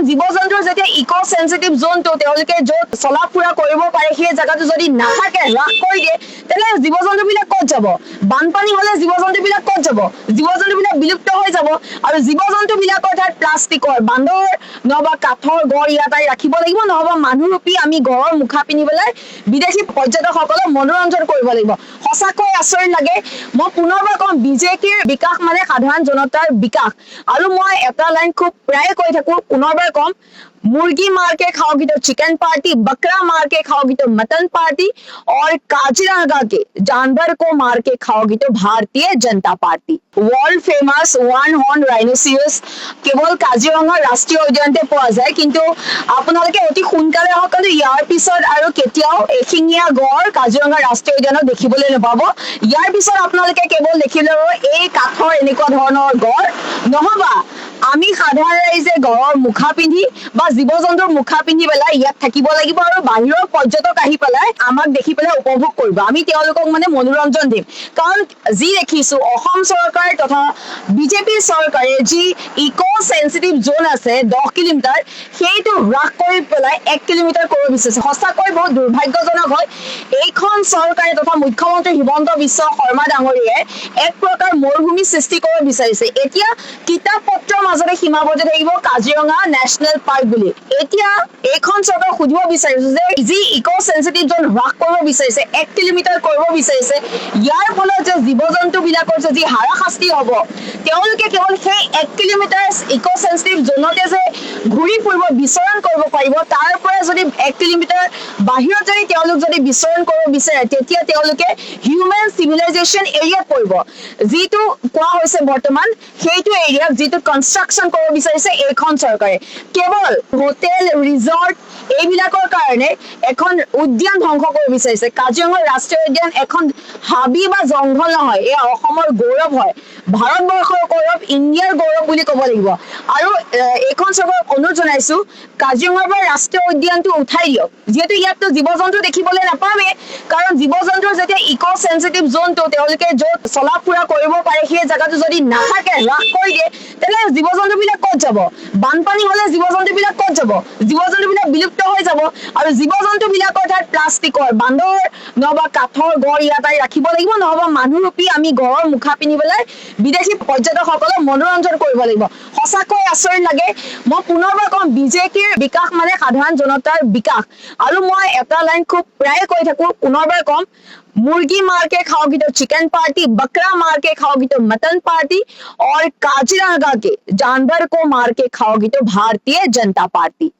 জীৱ জন্তুৰ যেতিয়া ইক' সেন্সিটিভ জোনটো তেওঁলোকে য'ত চলা ফুৰা কৰিব পাৰে সেই জায়গাটো যদি নাথাকে হ্ৰাস কৰি দিয়ে তেনে জীৱ জন্তুবিলাক ক'ত যাব বানপানী হলে জীৱ জন্তুবিলাক ক'ত যাব জীৱ জন্তুবিলাক বিলুপ্ত হৈ যাব আৰু জীৱ জন্তুবিলাকৰ ঠাইত প্লাষ্টিকৰ বান্দৰ নহবা কাঠৰ গড় ইয়াত ৰাখিব লাগিব নহবা মানুহৰূপী আমি গড়ৰ মুখা পিন্ধি পেলাই বিদেশী পৰ্যটকসকলক মনোৰঞ্জন কৰিব লাগিব সঁচাকৈ আচৰিত লাগে মই পুনৰবাৰ কম বিজেপিৰ বিকাশ মানে সাধাৰণ জনতাৰ বিকাশ আৰু মই এটা লাইন খুব প্ৰায় কৈ থাকো পুনৰবাৰ কম मुर्गी मार के खाओगी तो चिकन पार्टी बकरा मार के खाओगी तो मटन पार्टी और काजीरंगा के जानवर को मार के खाओगी तो Bharatiya Janata party world famous one horn rhinoceros केवल काजीरंगा राष्ट्रीय उद्यानते পোৱা যায় কিন্তু আপোনালোকে অতি সোনকালে সকলো ইয়াৰ পিছত আৰু কেতিয়াও এশিঙীয়া গড় কাজিৰঙা ৰাষ্ট্ৰীয় উদ্যানত দেখিবলৈ নাপাব ইয়াৰ পিছত আপোনালোকে কেৱল দেখিব এই কাঠৰ এনেকুৱা ধৰণৰ গড় নহবা আমি সাধাৰণ ৰাইজে গড়ৰ মুখা পিন্ধি বা জীৱ জন্তুৰ মুখা পিন্ধি পেলাই ইয়াত থাকিব লাগিব আৰু বাহিৰৰ পৰ্যটক আহি পেলাই আমাক দেখি পেলাই উপভোগ কৰিব আমি তেওঁলোকক মানে মনোৰঞ্জন দিম কাৰণ যি দেখিছো অসম চৰকাৰ তথা বিজেপি চৰকাৰে যি ইক' সেন্সিটিভ জোন আছে 10 কিলোমিটাৰ সেইটো হ্ৰাস কৰি পেলাই 1 কিলোমিটাৰ কৰিব বিচাৰিছে সঁচাকৈ বহুত দুৰ্ভাগ্যজনক হয় এইখন চৰকাৰে তথা মুখ্যমন্ত্ৰী হিমন্ত বিশ্ব শৰ্মা ডাঙৰীয়াই এক প্ৰকাৰ মৰুভূমি সৃষ্টি কৰিব বিচাৰিছে এতিয়া কিতাপ পত্ৰৰ মাজতে সীমাবদ্ধ থাকিব কাজিৰঙা নেশ্যনেল পাৰ্ক বুলি এতিয়া এইখন চৰকাৰ খুজিব বিচাৰিছে যে যি ইক' সেন্সিটিভ জোন হ্ৰাস কৰিব বিচাৰিছে 1 কিলোমিটাৰ কৰিব বিচাৰিছে ইয়াৰ ফলত যে জীৱ জন্তু বিলাকৰ যে হাৰাশাস্তি হ'ব তেওঁলোকে কেৱল সেই 1 কিলোমিটাৰ ইক' সেন্সিটিভ জোনতে যে ঘূৰি ফুৰিব বিচৰণ কৰিব পাৰিব তাৰ পৰা যদি 1 কিলোমিটাৰ বাহিৰত যদি তেওঁলোক যদি বিচৰণ কৰিব বিচাৰে তেতিয়া তেওঁলোকে হিউমেন চিভিলাইজেশ্যন এৰিয়াত পৰিব যিটো কোৱা হৈছে বৰ্তমান সেইটো এৰিয়াক যিটো কনষ্ট্ৰাকচন কৰিব বিচাৰিছে এইখন চৰকাৰে কেৱল হোটেল ৰিজৰ্ট এইবিলাকৰ কাৰণে এখন উদ্যান ধ্বংস কৰিব বিচাৰিছে কাজিৰঙা ৰাষ্ট্ৰীয় উদ্যান এখন হাবি বা জংঘল নহয় এই অসমৰ গৌৰৱ হয় ভাৰতবৰ্ষৰ গৌৰৱ ইণ্ডিয়াৰ গৌৰৱ বুলি ক'ব লাগিব আৰু এইখন চৰকাৰক অনুৰোধ জনাইছো কাজিৰঙাৰ পৰা ৰাষ্ট্ৰীয় উদ্যানটো উঠাই দিয়ক যিহেতু ইয়াততো জীৱ জন্তু দেখিবলৈ নাপামেই কাৰণ জীৱ জন্তুৰ যেতিয়া ইক' সেন্সিটিভ জোনটো তেওঁলোকে য'ত চলা ফুৰা কৰিব পাৰে সেই জায়গাটো যদি নাথাকে হ্ৰাস কৰি দিয়ে তেনে জীৱ জন্তুবিলাক ক'ত যাব বানপানী হলে জীৱ জন্তুবিলাক ক'ত যাব জীৱ জন্তুবিলাক বিলুপ্ত হৈ যাব আৰু জীৱ জন্তুবিলাকৰ ঠাইত প্লাষ্টিকৰ বান্দৰ নহবা কাঠৰ গড় ইয়াত ৰাখিব লাগিব নহবা মানুহৰূপী আমি গড়ৰ মুখা পিন্ধি পেলাই বিদেশী পৰ্যটকসকলক মনোৰঞ্জন কৰিব লাগিব সঁচাকৈ আচৰিত লাগে মই পুনৰবাৰ কম বিজেপিৰ বিকাশ মানে সাধাৰণ জনতাৰ বিকাশ আৰু মই এটা লাইন খুব প্ৰায় কৈ থাকো পুনৰবাৰ কম मुर्गी मार के खाओगी तो चिकन पार्टी बकरा मार के खाओगी तो मटन पार्टी और काजीरंगा के जानवर को मार के खाओगी तो भारतीय जनता पार्टी